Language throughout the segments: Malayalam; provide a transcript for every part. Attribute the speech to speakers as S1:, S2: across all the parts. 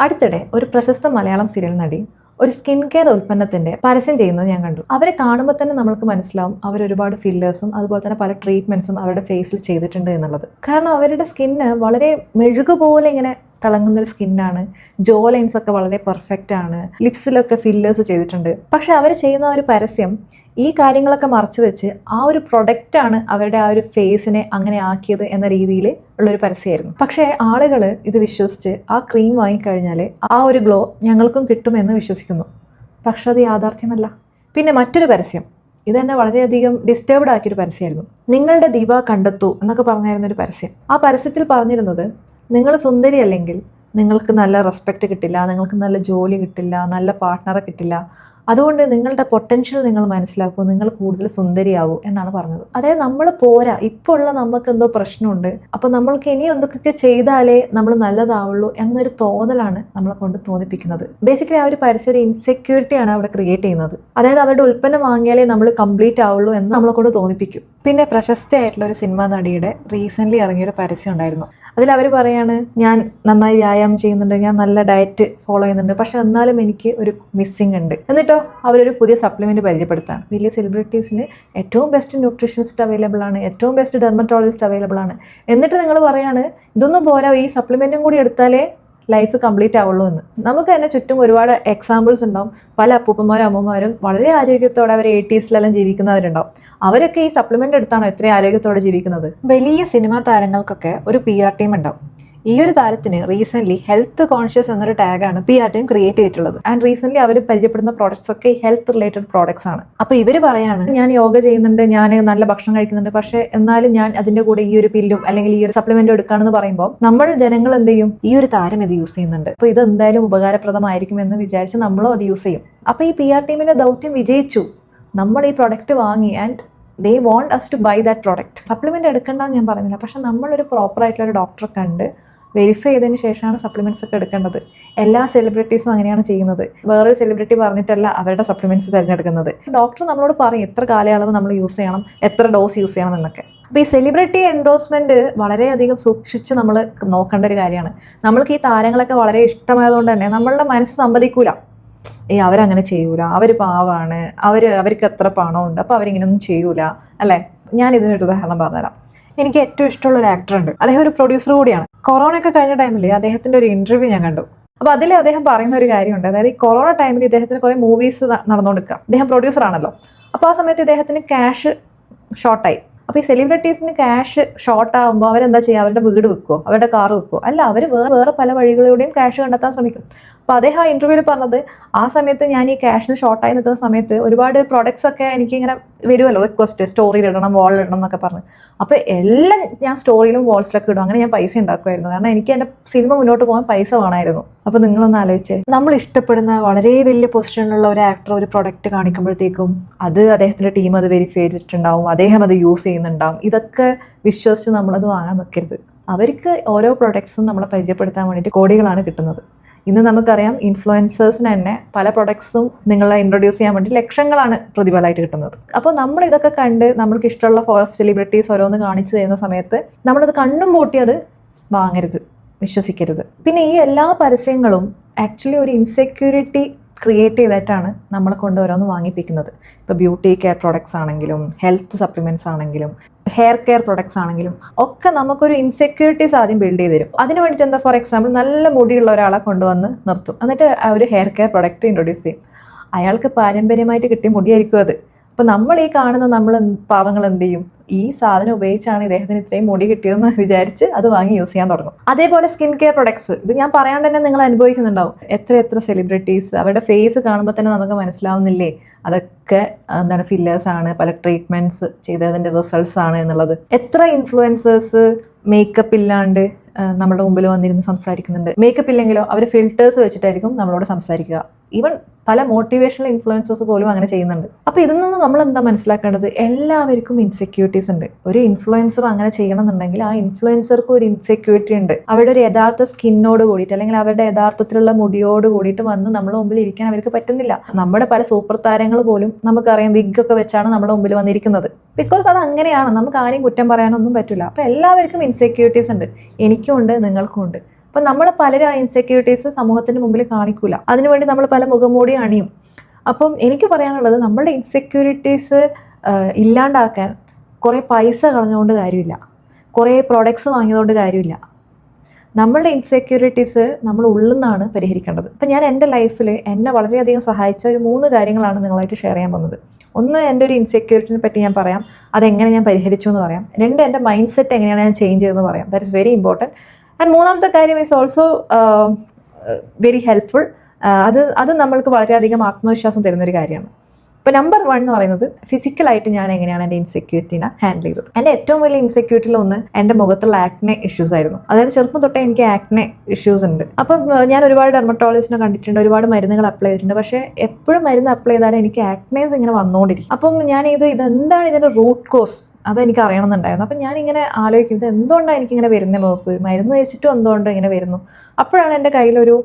S1: അടുത്തിടെ ഒരു പ്രശസ്ത മലയാളം സീരിയൽ നടി ഒരു സ്കിൻ കെയർ ഉൽപ്പന്നത്തിന്റെ പരസ്യം ചെയ്യുന്നത് ഞാൻ കണ്ടു. അവരെ കാണുമ്പോൾ തന്നെ നമുക്ക് മനസ്സിലാവും അവർ ഒരുപാട് ഫില്ലേഴ്സും അതുപോലെ തന്നെ പല ട്രീറ്റ്മെന്റ്സും അവരുടെ ഫേസിൽ ചെയ്തിട്ടുണ്ട് എന്നുള്ളത്. കാരണം അവരുടെ സ്കിന്ന് വളരെ മെഴുകുപോലെ ഇങ്ങനെ തിളങ്ങുന്ന ഒരു സ്കിന്നാണ്. ജോ ലൈൻസ് ഒക്കെ വളരെ പെർഫെക്റ്റ് ആണ്. ലിപ്സിലൊക്കെ ഫില്ലേഴ്സ് ചെയ്തിട്ടുണ്ട്. പക്ഷെ അവർ ചെയ്യുന്ന ഒരു പരസ്യം ഈ കാര്യങ്ങളൊക്കെ മറച്ചു വെച്ച് ആ ഒരു പ്രൊഡക്റ്റാണ് അവരുടെ ആ ഒരു ഫേസിനെ അങ്ങനെ ആക്കിയത് എന്ന രീതിയിൽ ഉള്ളൊരു പരസ്യമായിരുന്നു. പക്ഷേ ആളുകൾ ഇത് വിശ്വസിച്ച് ആ ക്രീം വാങ്ങിക്കഴിഞ്ഞാൽ ആ ഒരു ഗ്ലോ ഞങ്ങൾക്കും കിട്ടുമെന്ന് വിശ്വസിക്കുന്നു. പക്ഷെ അത് യാഥാർത്ഥ്യമല്ല. പിന്നെ മറ്റൊരു പരസ്യം, ഇതെന്നെ വളരെയധികം ഡിസ്റ്റർബ്ഡ് ആക്കിയൊരു പരസ്യമായിരുന്നു. നിങ്ങളുടെ ദിവ കണ്ടെത്തൂ എന്നൊക്കെ പറഞ്ഞായിരുന്നൊരു പരസ്യം. ആ പരസ്യത്തിൽ പറഞ്ഞിരുന്നത്, നിങ്ങൾ സുന്ദരി അല്ലെങ്കിൽ നിങ്ങൾക്ക് നല്ല റെസ്പെക്റ്റ് കിട്ടില്ല, നിങ്ങൾക്ക് നല്ല ജോലി കിട്ടില്ല, നല്ല പാർട്ട്ണറെ കിട്ടില്ല. അതുകൊണ്ട് നിങ്ങളുടെ പൊട്ടൻഷ്യൽ നിങ്ങൾ മനസ്സിലാക്കൂ, നിങ്ങൾ കൂടുതൽ സുന്ദരിയാവൂ എന്നാണ് പറഞ്ഞത്. അതായത് നമ്മൾ പോരാ, ഇപ്പോൾ ഉള്ള നമുക്ക് എന്തോ പ്രശ്നമുണ്ട്, അപ്പോൾ നമ്മൾക്ക് ഇനി എന്തൊക്കെ ചെയ്താലേ നമ്മൾ നല്ലതാവുള്ളൂ എന്നൊരു തോന്നലാണ് നമ്മളെ കൊണ്ട് തോന്നിപ്പിക്കുന്നത്. ബേസിക്കലി ആ ഒരു പരസ്യം ഒരു ഇൻസെക്യൂരിറ്റിയാണ് അവിടെ ക്രിയേറ്റ് ചെയ്യുന്നത്. അതായത് അവരുടെ ഉൽപ്പന്നം വാങ്ങിയാലേ നമ്മൾ കംപ്ലീറ്റ് ആവുള്ളൂ എന്ന് നമ്മളെ കൊണ്ട് തോന്നിപ്പിക്കും. പിന്നെ പ്രശസ്തയായിട്ടുള്ള ഒരു സിനിമാ നടിയുടെ റീസെൻ്റ്ലി ഇറങ്ങിയൊരു പരസ്യം ഉണ്ടായിരുന്നു. അതിൽ അവർ പറയാണ്, ഞാൻ നന്നായി വ്യായാമം ചെയ്യുന്നുണ്ട്, ഞാൻ നല്ല ഡയറ്റ് ഫോളോ ചെയ്യുന്നുണ്ട്, പക്ഷെ എന്നാലും എനിക്ക് ഒരു മിസ്സിംഗ് ഉണ്ട്. എന്നിട്ടോ അവരൊരു പുതിയ സപ്ലിമെൻറ്റ് പരിചയപ്പെടുത്താണ്. വലിയ സെലിബ്രിറ്റീസിന് ഏറ്റവും ബെസ്റ്റ് ന്യൂട്രീഷനിസ്റ്റ് അവൈലബിൾ ആണ്, ഏറ്റവും ബെസ്റ്റ് ഡെർമറ്റോളജിസ്റ്റ് അവൈലബിൾ ആണ്. എന്നിട്ട് നിങ്ങൾ പറയാണ് ഇതൊന്നും പോരാ, ഈ സപ്ലിമെൻറ്റും കൂടി എടുത്താലേ ലൈഫ് കംപ്ലീറ്റ് ആവുള്ളൂ എന്ന്. നമുക്ക് തന്നെ ചുറ്റും ഒരുപാട് എക്സാമ്പിൾസ് ഉണ്ടാവും. പല അപ്പൂപ്പന്മാരും അമ്മമാരും വളരെ ആരോഗ്യത്തോടെ അവർ 80s ജീവിക്കുന്നവരുണ്ടാവും. അവരൊക്കെ ഈ സപ്ലിമെന്റ് എടുത്താണോ ഇത്രയും ആരോഗ്യത്തോടെ ജീവിക്കുന്നത്? വലിയ സിനിമാ താരങ്ങൾക്കൊക്കെ ഒരു PR ടീം ഉണ്ടാവും. ഈ ഒരു താരത്തിന് റീസെന്റ് ഹെൽത്ത് കോൺഷ്യസ് എന്നൊരു ടാഗാണ് PR ടീം ക്രിയേറ്റ് ചെയ്തിട്ടുള്ളത്. ആൻഡ് റീസെന്റ് അവർ പരിചയപ്പെടുന്ന പ്രോഡക്ട്സ് ഒക്കെ ഹെൽത്ത് റിലേറ്റഡ് പ്രോഡക്ട്സ് ആണ്. അപ്പോൾ ഇവർ പറയാണ്, ഞാൻ യോഗ ചെയ്യുന്നുണ്ട്, ഞാൻ നല്ല ഭക്ഷണം കഴിക്കുന്നുണ്ട്, പക്ഷെ എന്നാലും ഞാൻ അതിന്റെ കൂടെ ഈ ഒരു പില്ലും അല്ലെങ്കിൽ ഈ ഒരു സപ്ലിമെന്റും എടുക്കുകയാണെന്ന് പറയുമ്പോൾ നമ്മൾ ജനങ്ങൾ എന്ത് ചെയ്യും? ഈ ഒരു താരം ഇത് യൂസ് ചെയ്യുന്നുണ്ട്, അപ്പോൾ ഇത് എന്തായാലും ഉപകാരപ്രദമായിരിക്കും എന്ന് വിചാരിച്ച് നമ്മളും അത് യൂസ് ചെയ്യും. അപ്പോൾ ഈ PR ടീമിന്റെ ദൗത്യം വിജയിച്ചു. നമ്മൾ ഈ പ്രൊഡക്റ്റ് വാങ്ങി and they want us to buy that product. Supplement എടുക്കേണ്ടെന്ന് ഞാൻ പറയുന്നില്ല, പക്ഷെ നമ്മളൊരു പ്രോപ്പർ ആയിട്ടുള്ള ഒരു ഡോക്ടറെ കണ്ട് വെരിഫൈ ചെയ്തതിന് ശേഷമാണ് സപ്ലിമെന്റ്സ് ഒക്കെ എടുക്കേണ്ടത്. എല്ലാ സെലിബ്രിറ്റീസും അങ്ങനെയാണ് ചെയ്യുന്നത്. വേറൊരു സെലിബ്രിറ്റി പറഞ്ഞിട്ടല്ല അവരുടെ സപ്ലിമെന്റ്സ് തിരഞ്ഞെടുക്കുന്നത്. ഡോക്ടർ നമ്മളോട് പറയും എത്ര കാലയളവ് നമ്മൾ യൂസ് ചെയ്യണം, എത്ര ഡോസ് യൂസ് ചെയ്യണം എന്നൊക്കെ. അപ്പോൾ ഈ സെലിബ്രിറ്റി എൻഡോഴ്സ്മെന്റ് വളരെയധികം സൂക്ഷിച്ച് നമ്മൾ നോക്കേണ്ട ഒരു കാര്യമാണ്. നമ്മൾക്ക് ഈ താരങ്ങളൊക്കെ വളരെ ഇഷ്ടമായതുകൊണ്ട് തന്നെ നമ്മളുടെ മനസ്സ് സമ്മതിക്കൂല, അവരങ്ങനെ ചെയ്യൂല, അവർ പാവാണ്, അവർക്ക് എത്ര പണമുണ്ട്, അപ്പോൾ അവരിങ്ങനെയൊന്നും ചെയ്യൂല അല്ലേ. ഞാൻ ഇതിനൊരു ഉദാഹരണം പറഞ്ഞുതരാം. എനിക്ക് ഏറ്റവും ഇഷ്ടമുള്ള ഒരു ആക്ടർ ഉണ്ട്, അദ്ദേഹം ഒരു പ്രൊഡ്യൂസർ കൂടിയാണ്. കൊറോണ ഒക്കെ കഴിഞ്ഞ ടൈമിൽ അദ്ദേഹത്തിന്റെ ഒരു ഇന്റർവ്യൂ ഞാൻ കണ്ടു. അപ്പോൾ അതിൽ അദ്ദേഹം പറയുന്ന ഒരു കാര്യമുണ്ട്. അതായത് ഈ കൊറോണ ടൈമിൽ ഇദ്ദേഹത്തിന് കുറേ മൂവീസ് നടന്നുകൊടുക്കുക. അദ്ദേഹം പ്രൊഡ്യൂസർ ആണല്ലോ. അപ്പോൾ ആ സമയത്ത് ഇദ്ദേഹത്തിന് ക്യാഷ് ഷോർട്ടായി. അപ്പോൾ ഈ സെലിബ്രിറ്റീസിന് ക്യാഷ് ഷോർട്ട് ആകുമ്പോൾ അവരെന്താ ചെയ്യുക? അവരുടെ വീട് വെക്കുമോ, അവരുടെ കാർ വെക്കുമോ? അല്ല, അവർ വേറെ പല വഴികളിലൂടെയും ക്യാഷ് കണ്ടെത്താൻ ശ്രമിക്കും. അപ്പോൾ അദ്ദേഹം ആ ഇന്റർവ്യൂവിൽ പറഞ്ഞത്, ആ സമയത്ത് ഞാൻ ഈ ക്യാഷിന് ഷോർട്ടായി നിൽക്കുന്ന സമയത്ത് ഒരുപാട് പ്രോഡക്ട്സ് ഒക്കെ എനിക്കിങ്ങനെ വരുമല്ലോ, റിക്വസ്റ്റ് സ്റ്റോറിയിൽ ഇടണം, വാളിൽ ഇടണം എന്നൊക്കെ പറഞ്ഞു. അപ്പോൾ എല്ലാം ഞാൻ സ്റ്റോറിയിലും വാൾസിലൊക്കെ ഇടും. അങ്ങനെ ഞാൻ പൈസ ഉണ്ടാക്കുമായിരുന്നു. കാരണം എനിക്ക് എൻ്റെ സിനിമ മുന്നോട്ട് പോകാൻ പൈസ വേണമായിരുന്നു. അപ്പോൾ നിങ്ങളൊന്ന് ആലോചിച്ചേ, നമ്മൾ ഇഷ്ടപ്പെടുന്ന വളരെ വലിയ പൊസിഷനിലുള്ള ഒരു ആക്ടർ ഒരു പ്രൊഡക്റ്റ് കാണിക്കുമ്പോഴത്തേക്കും അത് അദ്ദേഹത്തിൻ്റെ ടീം അത് വെരിഫൈ ചെയ്തിട്ടുണ്ടാവും, അദ്ദേഹം അത് യൂസ് ചെയ്യുന്നുണ്ടാവും. ഇതൊക്കെ വിശ്വസിച്ച് നമ്മളത് വാങ്ങാൻ നിൽക്കരുത്. അവർക്ക് ഓരോ പ്രൊഡക്ട്സും നമ്മളെ പരിചയപ്പെടുത്താൻ വേണ്ടിയിട്ട് കോടികളാണ് കിട്ടുന്നത്. ഇന്ന് നമുക്കറിയാം, ഇൻഫ്ലുവൻസേഴ്സിന് തന്നെ പല പ്രൊഡക്ട്സും നിങ്ങളെ ഇൻട്രൊഡ്യൂസ് ചെയ്യാൻ വേണ്ടി ലക്ഷങ്ങളാണ് പ്രതിഫലമായിട്ട് കിട്ടുന്നത്. അപ്പോൾ നമ്മൾ ഇതൊക്കെ കണ്ട് നമ്മൾക്ക് ഇഷ്ടമുള്ള സെലിബ്രിറ്റീസ് ഓരോന്ന് കാണിച്ചു തരുന്ന സമയത്ത് നമ്മളത് കണ്ണും പൂട്ടി അത് വാങ്ങരുത്, വിശ്വസിക്കരുത്. പിന്നെ ഈ എല്ലാ പരസ്യങ്ങളും ആക്ച്വലി ഒരു ഇൻസെക്യൂരിറ്റി ക്രിയേറ്റ് ചെയ്തിട്ടാണ് നമ്മളെ കൊണ്ട് ഓരോന്ന് വാങ്ങിപ്പിക്കുന്നത്. ഇപ്പോൾ ബ്യൂട്ടി കെയർ പ്രൊഡക്ട്സ് ആണെങ്കിലും ഹെൽത്ത് സപ്ലിമെൻറ്റ്സ് ആണെങ്കിലും ഹെയർ കെയർ പ്രൊഡക്ട്സ് ആണെങ്കിലും ഒക്കെ നമുക്കൊരു ഇൻസെക്യൂരിറ്റീസ് ആദ്യം ബിൽഡ് ചെയ്ത് തരും. അതിന് വേണ്ടിയിട്ട് എന്താ, ഫോർ എക്സാമ്പിൾ നല്ല മുടിയുള്ള ഒരാളെ കൊണ്ടുവന്ന് നിർത്തും, എന്നിട്ട് ഒരു ഹെയർ കെയർ പ്രൊഡക്റ്റ് ഇൻട്രൊഡ്യൂസ് ചെയ്യും. അയാൾക്ക് പാരമ്പര്യമായിട്ട് കിട്ടിയ മുടിയായിരിക്കും അത്. അപ്പോൾ നമ്മൾ ഈ കാണുന്ന പാവങ്ങൾ എന്ത് ചെയ്യും? ഈ സാധനം ഉപയോഗിച്ചാണ് ഇദ്ദേഹത്തിന് ഇത്രയും മുടി കിട്ടിയതെന്ന് വിചാരിച്ച് അത് വാങ്ങി യൂസ് ചെയ്യാൻ തുടങ്ങും. അതേപോലെ സ്കിൻ കെയർ പ്രൊഡക്ട്സ്, ഇത് ഞാൻ പറയാണ്ട് തന്നെ നിങ്ങൾ അനുഭവിക്കുന്നുണ്ടാവും. എത്ര സെലിബ്രിറ്റീസ് അവരുടെ ഫേസ് കാണുമ്പോൾ തന്നെ നമുക്ക് മനസ്സിലാവുന്നില്ലേ അതൊക്കെ എന്താണ്, ഫില്ലേഴ്സ് ആണ്, പല ട്രീറ്റ്മെന്റ്സ് ചെയ്തതിൻ്റെ റിസൾട്ട്സ് ആണ് എന്നുള്ളത്. എത്ര ഇൻഫ്ലുവൻസേഴ്സ് മേക്കപ്പ് ഇല്ലാണ്ട് നമ്മുടെ മുമ്പിൽ വന്നിരുന്ന് സംസാരിക്കുന്നുണ്ട്. മേക്കപ്പ് ഇല്ലെങ്കിലോ അവർ ഫിൽറ്റേഴ്സ് വെച്ചിട്ടായിരിക്കും നമ്മളോട് സംസാരിക്കുക. ഈവൻ പല മോട്ടിവേഷണൽ ഇൻഫ്ലുവൻസേഴ്സ് പോലും അങ്ങനെ ചെയ്യുന്നുണ്ട്. അപ്പോൾ ഇതിൽ നിന്ന് നമ്മൾ എന്താ മനസ്സിലാക്കേണ്ടത്? എല്ലാവർക്കും ഇൻസെക്യൂരിറ്റീസ് ഉണ്ട്. ഒരു ഇൻഫ്ലുവൻസർ അങ്ങനെ ചെയ്യണമെന്നുണ്ടെങ്കിൽ ആ ഇൻഫ്ലുവൻസർക്ക് ഒരു ഇൻസെക്യൂരിറ്റി ഉണ്ട്. അവരുടെ ഒരു യഥാർത്ഥ സ്കിന്നോട് കൂടിയിട്ട് അല്ലെങ്കിൽ അവരുടെ യഥാർത്ഥത്തിലുള്ള മുടിയോട് കൂടിയിട്ട് വന്ന് നമ്മുടെ മുമ്പിൽ ഇരിക്കാൻ അവർക്ക് പറ്റുന്നില്ല. നമ്മുടെ പല സൂപ്പർ താരങ്ങൾ പോലും നമുക്കറിയാം വിഗ് ഒക്കെ വെച്ചാണ് നമ്മുടെ മുമ്പിൽ വന്നിരിക്കുന്നത്. ബിക്കോസ് അത് അങ്ങനെയാണ്, നമുക്ക് ആരെയും കുറ്റം പറയാനൊന്നും പറ്റില്ല. അപ്പോൾ എല്ലാവർക്കും ഇൻസെക്യൂരിറ്റീസ് ഉണ്ട്. എനിക്കും ഉണ്ട്, നിങ്ങൾക്കും ഉണ്ട്. അപ്പം നമ്മൾ പലരും ആ ഇൻസെക്യൂരിറ്റീസ് സമൂഹത്തിന് മുമ്പിൽ കാണിക്കൂല, അതിനുവേണ്ടി നമ്മൾ പല മുഖംമൂടി അണിയും. അപ്പം എനിക്ക് പറയാനുള്ളത്, നമ്മളുടെ ഇൻസെക്യൂരിറ്റീസ് ഇല്ലാണ്ടാക്കാൻ കുറേ പൈസ കളഞ്ഞുകൊണ്ട് കാര്യമില്ല, കുറേ പ്രോഡക്ട്സ് വാങ്ങിയതുകൊണ്ട് കാര്യമില്ല. നമ്മളുടെ ഇൻസെക്യൂരിറ്റീസ് നമ്മൾ ഉള്ളിൽ നിന്നാണ് പരിഹരിക്കേണ്ടത്. അപ്പം ഞാൻ എൻ്റെ ലൈഫിൽ എന്നെ വളരെയധികം സഹായിച്ച ഒരു 3 കാര്യങ്ങളാണ് നിങ്ങളായിട്ട് ഷെയർ ചെയ്യാൻ പോകുന്നത്. ഒന്ന്, എൻ്റെ ഒരു ഇൻസെക്യൂരിറ്റിനെ പറ്റി ഞാൻ പറയാം, അതെങ്ങനെ ഞാൻ പരിഹരിച്ചു എന്ന് പറയാം. 2, എൻ്റെ മൈൻഡ് സെറ്റ് എങ്ങനെയാണ് ഞാൻ ചേഞ്ച് ചെയ്തതെന്ന് പറയാം. That is very important. And മൂന്നാമത്തെ കാര്യം ഈസ് ഓൾസോ വെരി ഹെൽപ്ഫുൾ. അത് നമ്മൾക്ക് വളരെയധികം ആത്മവിശ്വാസം തരുന്നൊരു കാര്യമാണ്. ഇപ്പോൾ നമ്പർ 1 എന്ന് പറയുന്നത്, ഫിസിക്കലായിട്ട് ഞാൻ എങ്ങനെയാണ് എൻ്റെ ഇൻസെക്യൂരിറ്റിനെ ഹാൻഡിൽ ചെയ്തത്. എൻ്റെ ഏറ്റവും വലിയ ഇൻസെക്യൂരിറ്റിയിൽ എൻ്റെ മുഖത്തുള്ള ആക്നെ ഇഷ്യൂസ് ആയിരുന്നു. അതായത് ചെറുപ്പം തൊട്ടേ എനിക്ക് ആക്നെ ഇഷ്യൂസ് ഉണ്ട്. അപ്പം ഞാൻ ഒരുപാട് ഡെർമറ്റോളജിസ്റ്റിനെ കണ്ടിട്ടുണ്ട്, ഒരുപാട് മരുന്നുകൾ അപ്ലൈ ചെയ്തിട്ടുണ്ട്. പക്ഷേ എപ്പോഴും മരുന്ന് അപ്ലൈ ചെയ്താലും എനിക്ക് ആക്നേസ് ഇങ്ങനെ വന്നുകൊണ്ടിരിക്കും. അപ്പം ഇതെന്താണ് ഇതിൻ്റെ റൂട്ട് കോസ്, അതെനിക്ക് അറിയണമെന്നുണ്ടായിരുന്നു. അപ്പം ഞാനിങ്ങനെ ആലോചിക്കും, ഇത് എന്തുകൊണ്ടാണ് എനിക്കിങ്ങനെ വരുന്നത്, മുഖത്ത് മരുന്ന് കഴിച്ചിട്ടും എന്തുകൊണ്ട് ഇങ്ങനെ വരുന്നു. അപ്പോഴാണ് എൻ്റെ കയ്യിലൊരു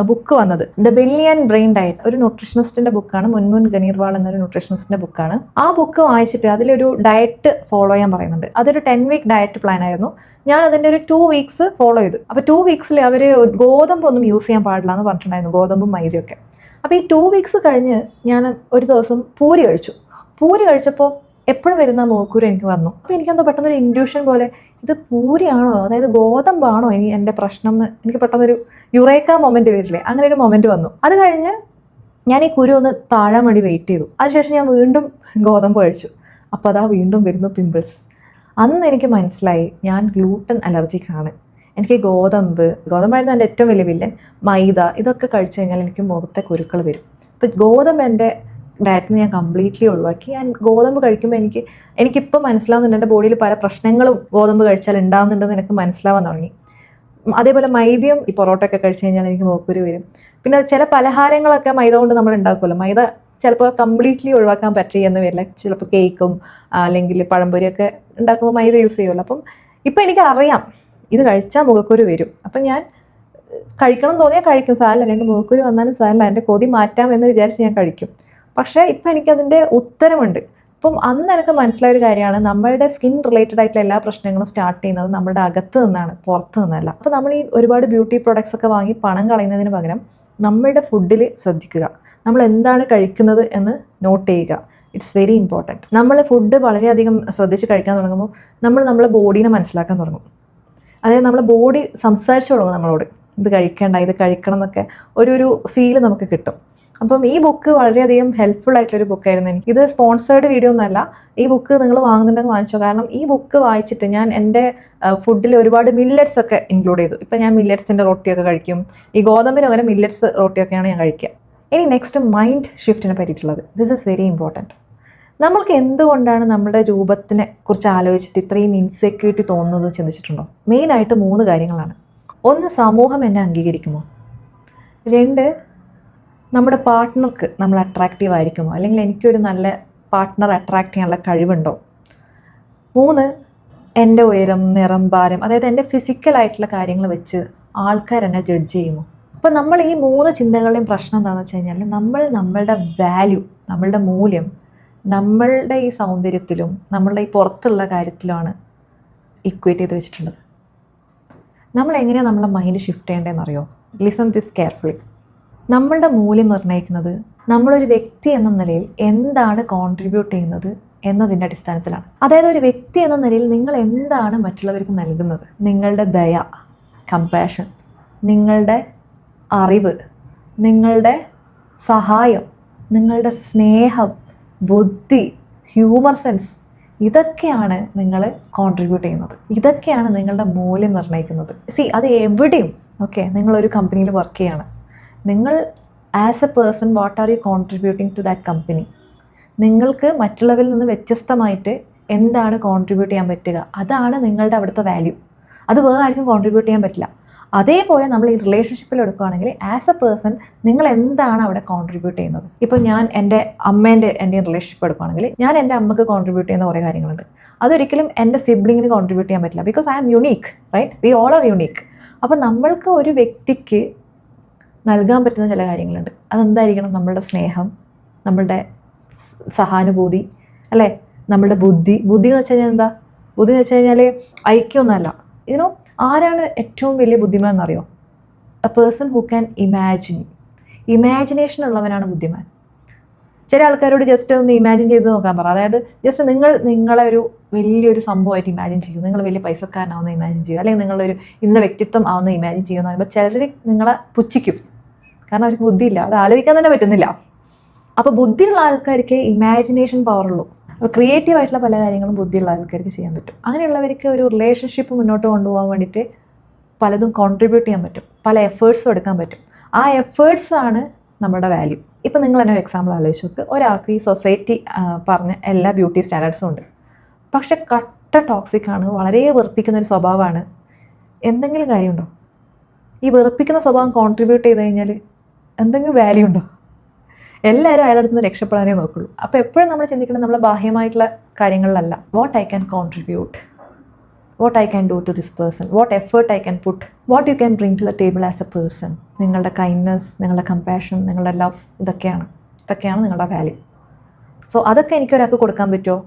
S1: ബുക്ക് വന്നത്, the belly and brain diet. ഒരു ന്യൂട്രീഷനിസ്റ്റിൻ്റെ ബുക്കാണ്, മുൻമുൻ ഗനീർവാൾ എന്നൊരു ന്യൂട്രീഷനിസ്റ്റിൻ്റെ ബുക്കാണ്. ആ ബുക്ക് വായിച്ചിട്ട് അതിലൊരു ഡയറ്റ് ഫോളോ ചെയ്യാൻ പറയുന്നുണ്ട്. അതൊരു 10 വീക്ക് ഡയറ്റ് പ്ലാൻ ആയിരുന്നു. ഞാൻ അതിൻ്റെ ഒരു 2 വീക്സ് ഫോളോ ചെയ്തു. അപ്പോൾ 2 വീക്സിൽ അവർ ഗോതമ്പൊന്നും യൂസ് ചെയ്യാൻ പാടില്ല എന്ന് പറഞ്ഞിട്ടുണ്ടായിരുന്നു, ഗോതമ്പും മൈദയൊക്കെ. അപ്പോൾ ഈ 2 വീക്സ് കഴിഞ്ഞ് ഞാൻ ഒരു ദിവസം പൂരി കഴിച്ചു. പൂരി കഴിച്ചപ്പോൾ എപ്പോഴും വരുന്ന മൂക്കൂര് എനിക്ക് വന്നു. അപ്പോൾ എനിക്കെന്തോ പെട്ടെന്നൊരു ഇൻഡ്യൂഷൻ പോലെ, ഇത് പൂരിയാണോ, അതായത് ഗോതമ്പാണോ ഇനി എൻ്റെ പ്രശ്നം എന്ന് എനിക്ക് പെട്ടെന്നൊരു യുറേക്ക മൊമെൻറ്റ് വരില്ലേ, അങ്ങനെ ഒരു മൊമെൻറ്റ് വന്നു. അത് കഴിഞ്ഞ് ഞാൻ ഈ കുരു ഒന്ന് താഴാൻ വേണ്ടി വെയിറ്റ് ചെയ്തു. അതിനുശേഷം ഞാൻ വീണ്ടും ഗോതമ്പ് കഴിച്ചു. അപ്പോൾ അതാ വീണ്ടും വരുന്നു പിമ്പിൾസ്. അന്ന് എനിക്ക് മനസ്സിലായി ഞാൻ ഗ്ലൂട്ടൻ അലർജിക്കാണ്. എനിക്ക് ഗോതമ്പായിരുന്നു എൻ്റെ ഏറ്റവും വലിയ വില്ലൻ. മൈദ ഇതൊക്കെ കഴിച്ചു കഴിഞ്ഞാൽ എനിക്ക് മുഖത്തെ കുരുക്കൾ വരും. അപ്പോൾ ഗോതമ്പ് എൻ്റെ ഡയറ്റിൽ ഞാൻ കംപ്ലീറ്റ്ലി ഒഴിവാക്കി. ആൻഡ് ഗോതമ്പ് കഴിക്കുമ്പോൾ എനിക്കിപ്പോൾ മനസ്സിലാവുന്നുണ്ട്, എൻ്റെ ബോഡിയിൽ പല പ്രശ്നങ്ങളും ഗോതമ്പ് കഴിച്ചാൽ ഉണ്ടാകുന്നുണ്ടെന്ന് എനിക്ക് മനസ്സിലാവാൻ തുടങ്ങി. അതേപോലെ മൈദയും ഈ പൊറോട്ടയൊക്കെ കഴിച്ച് കഴിഞ്ഞാൽ എനിക്ക് മുഖക്കുരു വരും. പിന്നെ ചില പലഹാരങ്ങളൊക്കെ മൈദ കൊണ്ട് നമ്മൾ ഉണ്ടാക്കുമല്ലോ, മൈദ ചിലപ്പോൾ കംപ്ലീറ്റ്ലി ഒഴിവാക്കാൻ പറ്റിയെന്ന് വരില്ല. ചിലപ്പോൾ കേക്കും അല്ലെങ്കിൽ പഴംപൊരിയൊക്കെ ഉണ്ടാക്കുമ്പോൾ മൈദ യൂസ് ചെയ്യുമല്ലോ. അപ്പം ഇപ്പം എനിക്കറിയാം ഇത് കഴിച്ചാൽ മുഖക്കുരു വരും. അപ്പം ഞാൻ കഴിക്കണം തോന്നിയാൽ കഴിക്കും, സാരമില്ല, 2 മുഖക്കുരു വന്നാലും സാരമില്ല, എൻ്റെ കൊതി മാറ്റാമെന്ന് വിചാരിച്ച് ഞാൻ കഴിക്കും. പക്ഷേ ഇപ്പം എനിക്കതിൻ്റെ ഉത്തരമുണ്ട്. അപ്പം അന്ന് എനിക്ക് മനസ്സിലായ ഒരു കാര്യമാണ്, നമ്മളുടെ സ്കിൻ റിലേറ്റഡ് ആയിട്ടുള്ള എല്ലാ പ്രശ്നങ്ങളും സ്റ്റാർട്ട് ചെയ്യുന്നത് നമ്മുടെ അകത്ത് നിന്നാണ്, പുറത്ത് നിന്നല്ല. അപ്പോൾ നമ്മൾ ഈ ഒരുപാട് ബ്യൂട്ടി പ്രോഡക്ട്സ് ഒക്കെ വാങ്ങി പണം കളയുന്നതിന് പകരം നമ്മളുടെ ഫുഡിൽ ശ്രദ്ധിക്കുക, നമ്മൾ എന്താണ് കഴിക്കുന്നത് എന്ന് നോട്ട് ചെയ്യുക. It's very important. നമ്മൾ ഫുഡ് വളരെയധികം ശ്രദ്ധിച്ച് കഴിക്കാൻ തുടങ്ങുമ്പോൾ നമ്മളെ ബോഡീനെ മനസ്സിലാക്കാൻ തുടങ്ങും. അതായത് നമ്മളെ ബോഡി സംസാരിച്ചു തുടങ്ങും നമ്മളോട്, ഇത് കഴിക്കേണ്ട, ഇത് കഴിക്കണം എന്നൊക്കെ ഒരു ഫീല് നമുക്ക് കിട്ടും. അപ്പം ഈ ബുക്ക് വളരെയധികം ഹെൽപ്ഫുൾ ആയിട്ടൊരു ബുക്കായിരുന്നു എനിക്ക്. ഇത് സ്പോൺസേർഡ് വീഡിയോ ഒന്നല്ല. ഈ ബുക്ക് നിങ്ങൾ വാങ്ങുന്നുണ്ടെങ്കിൽ വാങ്ങിച്ചോ. കാരണം ഈ ബുക്ക് വായിച്ചിട്ട് ഞാൻ എൻ്റെ ഫുഡിൽ ഒരുപാട് മില്ലറ്റ്സ് ഒക്കെ ഇൻക്ലൂഡ് ചെയ്തു. ഇപ്പം ഞാൻ മില്ലറ്റ്സിൻ്റെ റൊട്ടിയൊക്കെ കഴിക്കും. ഈ ഗോതമ്പിന് പകരം മില്ലറ്റ്സ് റൊട്ടിയൊക്കെയാണ് ഞാൻ കഴിക്കുക. ഇനി നെക്സ്റ്റ് മൈൻഡ് ഷിഫ്റ്റിനെ പറ്റിയിട്ടുള്ളത്. This is very important. നമ്മൾക്ക് എന്തുകൊണ്ടാണ് നമ്മുടെ രൂപത്തിനെ കുറിച്ച് ആലോചിച്ചിട്ട് ഇത്രയും ഇൻസെക്യൂരിറ്റി തോന്നുന്നത് ചിന്തിച്ചിട്ടുണ്ടോ? മെയിനായിട്ട് 3 കാര്യങ്ങളാണ്. 1, സമൂഹം എന്നെ അംഗീകരിക്കുമോ? 2, നമ്മുടെ പാർട്ട്ണർക്ക് നമ്മൾ അട്രാക്റ്റീവ് ആയിരിക്കുമോ, അല്ലെങ്കിൽ എനിക്കൊരു നല്ല പാർട്ട്ണർ അട്രാക്റ്റ് ചെയ്യാനുള്ള കഴിവുണ്ടോ? 3, എൻ്റെ ഉയരം, നിറം, ഭാരം, അതായത് എൻ്റെ ഫിസിക്കലായിട്ടുള്ള കാര്യങ്ങൾ വെച്ച് ആൾക്കാർ എന്നെ ജഡ്ജ് ചെയ്യുമോ? അപ്പോൾ നമ്മൾ ഈ 3 ചിന്തകളുടെയും പ്രശ്നം എന്താണെന്ന് വെച്ച് കഴിഞ്ഞാൽ, നമ്മളുടെ വാല്യൂ, നമ്മളുടെ മൂല്യം നമ്മളുടെ ഈ സൗന്ദര്യത്തിലും നമ്മളുടെ ഈ പുറത്തുള്ള കാര്യത്തിലുമാണ് ഇക്വേറ്റ് ചെയ്ത് വെച്ചിട്ടുള്ളത്. നമ്മൾ എങ്ങനെയാണ് നമ്മളെ മൈൻഡ് ഷിഫ്റ്റ് ചെയ്യേണ്ടതെന്ന് അറിയോ? Listen this carefully. നമ്മളുടെ മൂല്യം നിർണ്ണയിക്കുന്നത് നമ്മളൊരു വ്യക്തി എന്ന നിലയിൽ എന്താണ് കോൺട്രിബ്യൂട്ട് ചെയ്യുന്നത് എന്നതിൻ്റെ അടിസ്ഥാനത്തിലാണ്. അതായത് ഒരു വ്യക്തി എന്ന നിലയിൽ നിങ്ങൾ എന്താണ് മറ്റുള്ളവർക്ക് നൽകുന്നത്? നിങ്ങളുടെ ദയ, കമ്പാഷൻ, നിങ്ങളുടെ അറിവ്, നിങ്ങളുടെ സഹായം, നിങ്ങളുടെ സ്നേഹം, ബുദ്ധി, ഹ്യൂമർ സെൻസ്, ഇതൊക്കെയാണ് നിങ്ങൾ കോൺട്രിബ്യൂട്ട് ചെയ്യുന്നത്. ഇതൊക്കെയാണ് നിങ്ങളുടെ മൂല്യം നിർണ്ണയിക്കുന്നത്. അത് എവിടെയും നിങ്ങളൊരു കമ്പനിയിൽ വർക്ക് ചെയ്യാണ്, നിങ്ങൾ as a person what are you contributing to that company? നിങ്ങൾക്ക് മറ്റുള്ളവരിൽ നിന്ന് വ്യത്യസ്തമായിട്ട് എന്താണ് കോൺട്രിബ്യൂട്ട് ചെയ്യാൻ പറ്റുക? അതാണ് നിങ്ങളുടെ അവിടുത്തെ വാല്യൂ. അത് വേറെ ആർക്കും കോൺട്രിബ്യൂട്ട് ചെയ്യാൻ പറ്റില്ല. അതേപോലെ നമ്മൾ ഈ റിലേഷൻഷിപ്പിൽ എടുക്കുകയാണെങ്കിൽ ആസ് എ പേഴ്സൺ നിങ്ങൾ എന്താണ് അവിടെ കോൺട്രിബ്യൂട്ട് ചെയ്യുന്നത്? ഇപ്പോൾ ഞാൻ എൻ്റെ എൻ്റെയും റിലേഷൻഷിപ്പ് എടുക്കുകയാണെങ്കിൽ ഞാൻ എൻ്റെ അമ്മക്ക് കോൺട്രിബ്യൂട്ട് ചെയ്യുന്ന കുറേ കാര്യങ്ങളുണ്ട്. അതൊരിക്കലും എൻ്റെ സിബ്ലിങ്ങിന് കോൺട്രിബ്യൂട്ട് ചെയ്യാൻ പറ്റില്ല. Because I am unique, right? We all are unique. അപ്പോൾ നമ്മൾക്ക് ഒരു വ്യക്തിക്ക് നൽകാൻ പറ്റുന്ന ചില കാര്യങ്ങളുണ്ട്. അതെന്തായിരിക്കണം? നമ്മളുടെ സ്നേഹം, നമ്മളുടെ സഹാനുഭൂതി, അല്ലേ? നമ്മളുടെ ബുദ്ധി എന്ന് വെച്ച് കഴിഞ്ഞാൽ എന്താ? ബുദ്ധി എന്ന് വെച്ച് കഴിഞ്ഞാൽ ഐക്യമൊന്നുമല്ല. ആരാണ് ഏറ്റവും വലിയ ബുദ്ധിമാൻ എന്നറിയോ? A person who can imagination ഉള്ളവനാണ് ബുദ്ധിമാൻ. ചില ആൾക്കാരോട് ജസ്റ്റ് ഒന്ന് ഇമാജിൻ ചെയ്ത് നോക്കാൻ പറ. അതായത് ജസ്റ്റ് നിങ്ങളെ ഒരു വലിയൊരു സംഭവമായിട്ട് ഇമാജിൻ ചെയ്യും, നിങ്ങൾ വലിയ പൈസക്കാരനാവുന്ന ഇമാജിൻ ചെയ്യും, അല്ലെങ്കിൽ നിങ്ങളൊരു ഇന്ന വ്യക്തിത്വം ആവുന്ന ഇമാജിൻ ചെയ്യുമെന്ന് പറയുമ്പോൾ ചിലർ നിങ്ങളെ പുച്ഛിക്കും. കാരണം അവർക്ക് ബുദ്ധിയില്ല, അത് ആലോചിക്കാൻ തന്നെ പറ്റുന്നില്ല. അപ്പോൾ ബുദ്ധിയുള്ള ആൾക്കാർക്ക് ഇമാജിനേഷൻ പവറുള്ളൂ. അപ്പോൾ ക്രിയേറ്റീവ് ആയിട്ടുള്ള പല കാര്യങ്ങളും ബുദ്ധിയുള്ള ആൾക്കാർക്ക് ചെയ്യാൻ പറ്റും. അങ്ങനെയുള്ളവർക്ക് ഒരു റിലേഷൻഷിപ്പ് മുന്നോട്ട് കൊണ്ടുപോകാൻ വേണ്ടിയിട്ട് പലതും കോൺട്രിബ്യൂട്ട് ചെയ്യാൻ പറ്റും, പല എഫേർട്സും എടുക്കാൻ പറ്റും. ആ എഫേർട്സാണ് നമ്മുടെ വാല്യൂ. ഇപ്പം നിങ്ങൾ തന്നെ ഒരു എക്സാമ്പിൾ ആലോചിച്ച് നോക്ക്. ഒരാൾക്ക് ഈ സൊസൈറ്റി പറഞ്ഞ എല്ലാ ബ്യൂട്ടി സ്റ്റാൻഡേർഡ്സും ഉണ്ട്, പക്ഷെ കട്ട ടോക്സിക്കാണ്, വളരെ വെറുപ്പിക്കുന്ന ഒരു സ്വഭാവമാണ്. എന്തെങ്കിലും കാര്യമുണ്ടോ? ഈ വെറുപ്പിക്കുന്ന സ്വഭാവം കോൺട്രിബ്യൂട്ട് ചെയ്ത് കഴിഞ്ഞാൽ എന്തെങ്കിലും വാല്യൂ ഉണ്ടോ? എല്ലാവരും അയാളുടെ അടുത്ത് നിന്ന് രക്ഷപ്പെടാനേ നോക്കുള്ളൂ. അപ്പോൾ എപ്പോഴും നമ്മൾ ചിന്തിക്കുന്നത് നമ്മളെ ബാഹ്യമായിട്ടുള്ള കാര്യങ്ങളിലല്ല. What I can contribute, what I can do to this person, what effort I can put, what you can bring to the table as a person. നിങ്ങളുടെ കൈൻഡ്നെസ്, നിങ്ങളുടെ കമ്പാഷൻ, നിങ്ങളുടെ ലവ്, ഇതൊക്കെയാണ് നിങ്ങളുടെ വാല്യൂ. സോ അതൊക്കെ എനിക്കൊരാൾക്ക് കൊടുക്കാൻ പറ്റുമോ?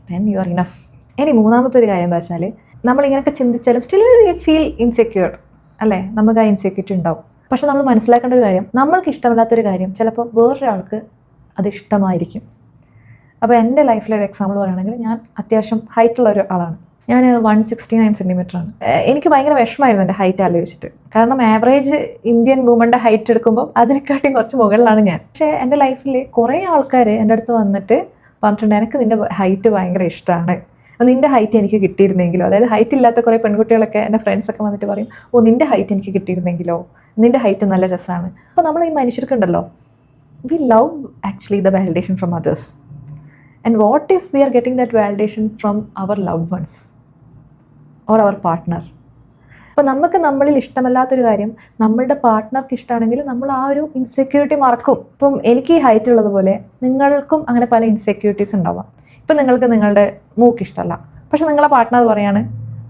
S1: Then you are enough. ഇനി മൂന്നാമത്തെ ഒരു കാര്യം എന്താ വെച്ചാൽ, നമ്മളിങ്ങനെയൊക്കെ ചിന്തിച്ചാലും സ്റ്റിൽ വി ഫീൽ ഇൻസെക്യൂർഡ്, അല്ലേ? നമുക്ക് ആ ഇൻസെക്യൂരിറ്റി ഉണ്ടാവും. പക്ഷെ നമ്മൾ മനസ്സിലാക്കേണ്ട ഒരു കാര്യം, നമ്മൾക്ക് ഇഷ്ടമില്ലാത്തൊരു കാര്യം ചിലപ്പോൾ വേറൊരാൾക്ക് അത് ഇഷ്ടമായിരിക്കും. അപ്പോൾ എൻ്റെ ലൈഫിലൊരു എക്സാമ്പിൾ പറയുകയാണെങ്കിൽ, ഞാൻ അത്യാവശ്യം ഹൈറ്റുള്ള ഒരു ആളാണ്. ഞാൻ 169 സെൻറ്റിമീറ്ററാണ്. എനിക്ക് ഭയങ്കര വിഷമമായിരുന്നു എൻ്റെ ഹൈറ്റ് ആലോചിച്ചിട്ട്. കാരണം ആവറേജ് ഇന്ത്യൻ വുമൻ്റെ ഹൈറ്റ് എടുക്കുമ്പോൾ അതിനെക്കാട്ടിയും കുറച്ച് മുകളിലാണ് ഞാൻ. പക്ഷേ എൻ്റെ ലൈഫിൽ കുറേ ആൾക്കാർ എൻ്റെ അടുത്ത് വന്നിട്ട് പറഞ്ഞിട്ടുണ്ട്, എനിക്ക് നിൻ്റെ ഹൈറ്റ് ഭയങ്കര ഇഷ്ടമാണ്, നിൻ്റെ ഹൈറ്റ് എനിക്ക് കിട്ടിയിരുന്നെങ്കിലോ. അതായത് ഹൈറ്റ് ഇല്ലാത്ത കുറേ പെൺകുട്ടികളൊക്കെ, എൻ്റെ ഫ്രണ്ട്സൊക്കെ വന്നിട്ട് പറയും, ഓ നിൻ്റെ ഹൈറ്റ് എനിക്ക് കിട്ടിയിരുന്നെങ്കിലോ, നിൻ്റെ ഹൈറ്റ് നല്ല രസമാണ്. അപ്പോൾ നമ്മൾ ഈ മനുഷ്യർക്കുണ്ടല്ലോ, we love actually the validation from others. And what if we are getting that validation from our loved ones or our partner? അപ്പോൾ നമുക്ക് നമ്മളിൽ ഇഷ്ടമല്ലാത്തൊരു കാര്യം നമ്മളുടെ പാർട്ട്ണർക്ക് ഇഷ്ടമാണെങ്കിൽ നമ്മൾ ആ ഒരു ഇൻസെക്യൂരിറ്റി മറക്കും. ഇപ്പം എനിക്ക് ഈ ഹൈറ്റ് ഉള്ളതുപോലെ നിങ്ങൾക്കും അങ്ങനെ പല ഇൻസെക്യൂരിറ്റീസ് ഉണ്ടാവാം. ഇപ്പം നിങ്ങൾക്ക് നിങ്ങളുടെ മൂക്ക് ഇഷ്ടമല്ല, പക്ഷെ നിങ്ങളെ പാർട്ട്ണർ പറയാണ്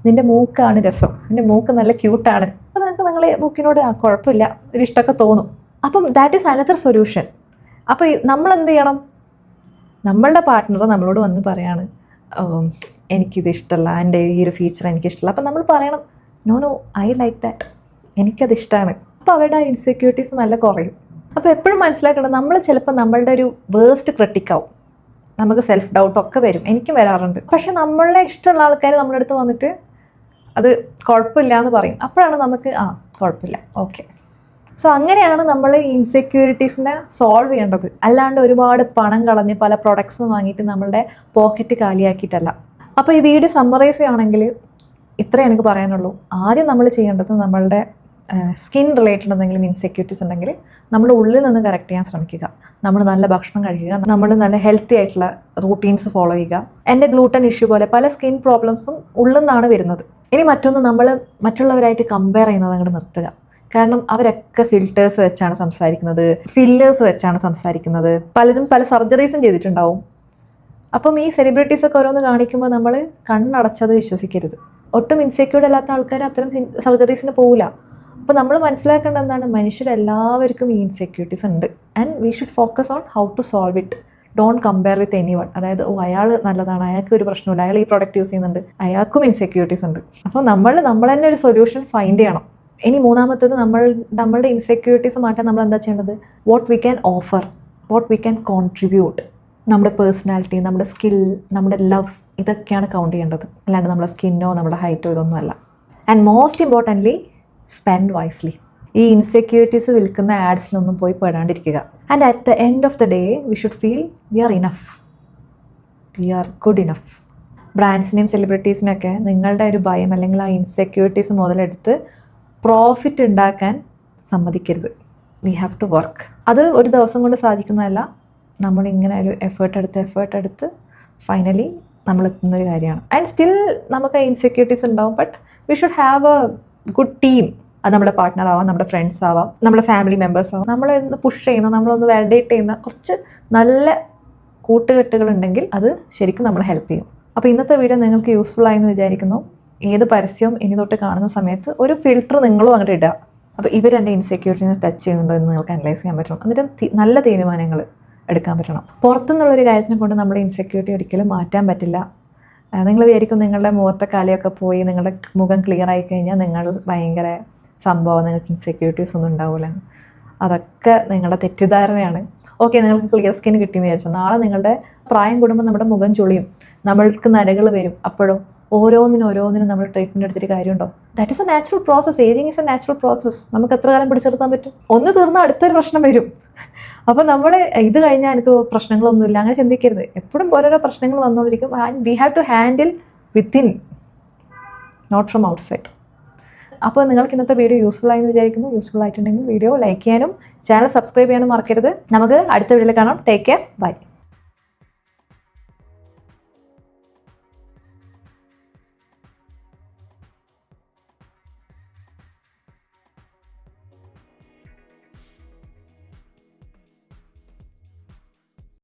S1: നിൻ്റെ മൂക്കാണ് രസം, നിൻ്റെ മൂക്ക് നല്ല ക്യൂട്ടാണ്. അപ്പോൾ നിങ്ങൾക്ക് നിങ്ങളെ മൂക്കിനോട് കുഴപ്പമില്ല, ഒരു ഇഷ്ടമൊക്കെ തോന്നും. അപ്പം ദാറ്റ് ഈസ് അനദർ സൊല്യൂഷൻ. അപ്പോൾ നമ്മൾ എന്ത് ചെയ്യണം? നമ്മളുടെ പാർട്ട്ണർ നമ്മളോട് വന്ന് പറയാണ്, എനിക്കിത് ഇഷ്ടമല്ല, എൻ്റെ ഈ ഒരു ഫീച്ചർ എനിക്കിഷ്ടമല്ല. അപ്പം നമ്മൾ പറയണം, നോ ഐ ലൈക്ക് ദാറ്റ്, എനിക്കത് ഇഷ്ടമാണ്. അപ്പോൾ അവരുടെ ആ ഇൻസെക്യൂരിറ്റീസ് നല്ല കുറയും. അപ്പോൾ എപ്പോഴും മനസ്സിലാക്കണം, നമ്മൾ ചിലപ്പോൾ നമ്മളുടെ ഒരു വേസ്റ്റ് ക്രിട്ടിക്കാവും, നമുക്ക് സെൽഫ് ഡൗട്ടൊക്കെ വരും, എനിക്കും വരാറുണ്ട്. പക്ഷെ നമ്മളെ ഇഷ്ടമുള്ള ആൾക്കാർ നമ്മുടെ അടുത്ത് വന്നിട്ട് അത് കുഴപ്പമില്ല എന്ന് പറയും. അപ്പോഴാണ് നമുക്ക് കുഴപ്പമില്ല, ഓക്കെ. സോ അങ്ങനെയാണ് നമ്മൾ ഇൻസെക്യൂരിറ്റീസിനെ സോൾവ് ചെയ്യേണ്ടത്. അല്ലാണ്ട് ഒരുപാട് പണം കളഞ്ഞ് പല പ്രൊഡക്ട്സും വാങ്ങിയിട്ട് നമ്മളുടെ പോക്കറ്റ് കാലിയാക്കിയിട്ടല്ല. അപ്പോൾ ഈ വീഡിയോ സമ്മറൈസ് ചെയ്യുകയാണെങ്കിൽ ഇത്രേ എനിക്ക് പറയാനുള്ളൂ. ആദ്യം നമ്മൾ ചെയ്യേണ്ടത്, നമ്മളുടെ സ്കിൻ റിലേറ്റഡ് എന്തെങ്കിലും ഇൻസെക്യൂരിറ്റീസ് ഉണ്ടെങ്കിൽ നമ്മൾ ഉള്ളിൽ നിന്ന് കറക്റ്റ് ചെയ്യാൻ ശ്രമിക്കുക. നമ്മൾ നല്ല ഭക്ഷണം കഴിക്കുക, നമ്മൾ നല്ല ഹെൽത്തി ആയിട്ടുള്ള റൂട്ടീൻസ് ഫോളോ ചെയ്യുക. എൻ്റെ ഗ്ലൂട്ടൻ ഇഷ്യൂ പോലെ പല സ്കിൻ പ്രോബ്ലംസും ഉള്ളിൽ നിന്നാണ് വരുന്നത്. ഇനി മറ്റൊന്ന്, നമ്മൾ മറ്റുള്ളവരായിട്ട് കമ്പയർ ചെയ്യുന്നത് അങ്ങോട്ട് നിർത്തുക. കാരണം അവരൊക്കെ ഫിൽറ്റേഴ്സ് വെച്ചാണ് സംസാരിക്കുന്നത്, ഫില്ലേഴ്സ് വെച്ചാണ് സംസാരിക്കുന്നത്, പലരും പല സർജറീസും ചെയ്തിട്ടുണ്ടാവും. അപ്പം ഈ സെലിബ്രിറ്റീസൊക്കെ ഓരോന്ന് കാണിക്കുമ്പോൾ നമ്മൾ കണ്ണടച്ചത് വിശ്വസിക്കരുത്. ഒട്ടും ഇൻസെക്യൂർഡ് അല്ലാത്ത ആൾക്കാർ അത്തരം സർജറീസിന് പോവില്ല. അപ്പോൾ നമ്മൾ മനസ്സിലാക്കേണ്ട എന്താണ്, മനുഷ്യരെല്ലാവർക്കും ഈ ഇൻസെക്യൂരിറ്റീസ് ഉണ്ട്. And we should focus on how to solve it. Don't compare with anyone. അതായത് അയാൾ നല്ലതാണ്, അയാൾക്ക് ഒരു പ്രശ്നമില്ല, അയാൾ ഈ പ്രോഡക്റ്റ് യൂസ് ചെയ്യുന്നുണ്ട്, അയാൾക്കും ഇൻസെക്യൂരിറ്റീസ് ഉണ്ട്. അപ്പോൾ നമ്മൾ തന്നെ ഒരു സൊല്യൂഷൻ ഫൈൻഡ് ചെയ്യണം. ഇനി മൂന്നാമത്തേത്, നമ്മളുടെ ഇൻസെക്യൂരിറ്റീസ് മാറ്റാൻ നമ്മൾ എന്താ ചെയ്യേണ്ടത്? What we can offer, what we can contribute. നമ്മുടെ പേഴ്സണാലിറ്റി, നമ്മുടെ സ്കിൽ, നമ്മുടെ ലവ്, ഇതൊക്കെയാണ് കൗണ്ട് ചെയ്യേണ്ടത്. അല്ലാണ്ട് നമ്മുടെ സ്കിന്നോ നമ്മുടെ ഹൈറ്റോ ഇതൊന്നും അല്ല. And most importantly, spend wisely. ഈ ഇൻസെക്യൂരിറ്റീസ് വിൽക്കുന്ന ആഡ്സിലൊന്നും പോയി പെടാണ്ടിരിക്കുക. And at the end of the day we should feel we are enough, we are good enough. ബ്രാൻഡ്സിനെയും സെലിബ്രിറ്റീസിനൊക്കെ നിങ്ങളുടെ ഒരു ഭയം അല്ലെങ്കിൽ ആ ഇൻസെക്യൂരിറ്റീസ് മുതലെടുത്ത് പ്രോഫിറ്റ് ഉണ്ടാക്കാൻ സമ്മതിക്കരുത്. We have to work. അത് ഒരു ദിവസം കൊണ്ട് സാധിക്കുന്നതല്ല. നമ്മളിങ്ങനെ ഒരു എഫേർട്ട് എടുത്ത് ഫൈനലി നമ്മൾ എത്തുന്നൊരു കാര്യമാണ്. ആൻഡ് സ്റ്റിൽ നമുക്ക് ഇൻസെക്യൂരിറ്റീസ് ഉണ്ടാവും, but we should have A good team. അത് നമ്മുടെ പാർട്ട്ണർ ആവാം, നമ്മുടെ ഫ്രണ്ട്സ് ആവാം, നമ്മുടെ ഫാമിലി മെമ്പേഴ്സ് ആവാം. നമ്മളൊന്ന് പുഷ് ചെയ്യുന്ന, നമ്മളൊന്ന് വാലിഡേറ്റ് ചെയ്യുന്ന കുറച്ച് നല്ല കൂട്ടുകെട്ടുകളുണ്ടെങ്കിൽ അത് ശരിക്കും നമ്മളെ ഹെൽപ്പ് ചെയ്യും. അപ്പോൾ ഇന്നത്തെ വീഡിയോ നിങ്ങൾക്ക് യൂസ്ഫുൾ ആയെന്ന് വിചാരിക്കുന്നു. ഏത് പരസ്യവും ഇനി തൊട്ട് കാണുന്ന സമയത്ത് ഒരു ഫിൽറ്റർ നിങ്ങളും അങ്ങോട്ട് ഇടുക. അപ്പോൾ ഇവരെൻ്റെ ഇൻസെക്യൂരിറ്റിനെ ടച്ച് ചെയ്യുന്നുണ്ടോ എന്ന് നിങ്ങൾക്ക് അനലൈസ് ചെയ്യാൻ പറ്റണം. എന്നിട്ട് നല്ല തീരുമാനങ്ങൾ എടുക്കാൻ പറ്റണം. പുറത്തുനിന്നുള്ളൊരു കാര്യത്തിനെ കൊണ്ട് നമ്മുടെ ഇൻസെക്യൂരിറ്റി ഒരിക്കലും മാറ്റാൻ പറ്റില്ല. നിങ്ങൾ വിചാരിക്കും നിങ്ങളുടെ മുഖത്തെ കാലയൊക്കെ പോയി നിങ്ങളുടെ മുഖം ക്ലിയർ ആയി കഴിഞ്ഞാൽ നിങ്ങൾ ഭയങ്കര സംഭവം, നിങ്ങൾക്ക് ഇൻസെക്യൂരിറ്റീസ് ഒന്നും ഉണ്ടാവില്ല. അതൊക്കെ നിങ്ങളുടെ തെറ്റിദ്ധാരണയാണ്. ഓക്കെ, നിങ്ങൾക്ക് ക്ലിയർ സ്കിൻ കിട്ടിയെന്ന് വിചാരിച്ചു, നാളെ നിങ്ങളുടെ പ്രായം കൂടുമ്പോൾ നമ്മുടെ മുഖം ചുളിയും, നമ്മൾക്ക് നരകൾ വരും. അപ്പോഴും ഓരോന്നിനും നമ്മൾ ട്രീറ്റ്മെൻറ്റ് എടുത്തിട്ട് കാര്യമുണ്ടോ? That is A natural process. Ageing is A natural process. നമുക്ക് എത്ര കാലം പിടിച്ചു നിർത്താൻ പറ്റും? ഒന്ന് തീർന്നാൽ അടുത്തൊരു പ്രശ്നം വരും. അപ്പോൾ നമ്മൾ ഇത് കഴിഞ്ഞാൽ എനിക്ക് പ്രശ്നങ്ങളൊന്നുമില്ല അങ്ങനെ ചിന്തിക്കരുത്. എപ്പോഴും ഓരോരോ പ്രശ്നങ്ങൾ വന്നുകൊണ്ടിരിക്കും. And we have to handle within, not from outside. അപ്പോൾ നിങ്ങൾക്ക് ഇന്നത്തെ വീഡിയോ യൂസ്ഫുൾ ആയെന്ന് വിചാരിക്കുന്നു. യൂസ്ഫുൾ ആയിട്ടുണ്ടെങ്കിൽ വീഡിയോ ലൈക്ക് ചെയ്യാനും ചാനൽ സബ്സ്ക്രൈബ് ചെയ്യാനും മറക്കരുത്. നമുക്ക് അടുത്ത വീഡിയോയിൽ കാണാം. Take care, by.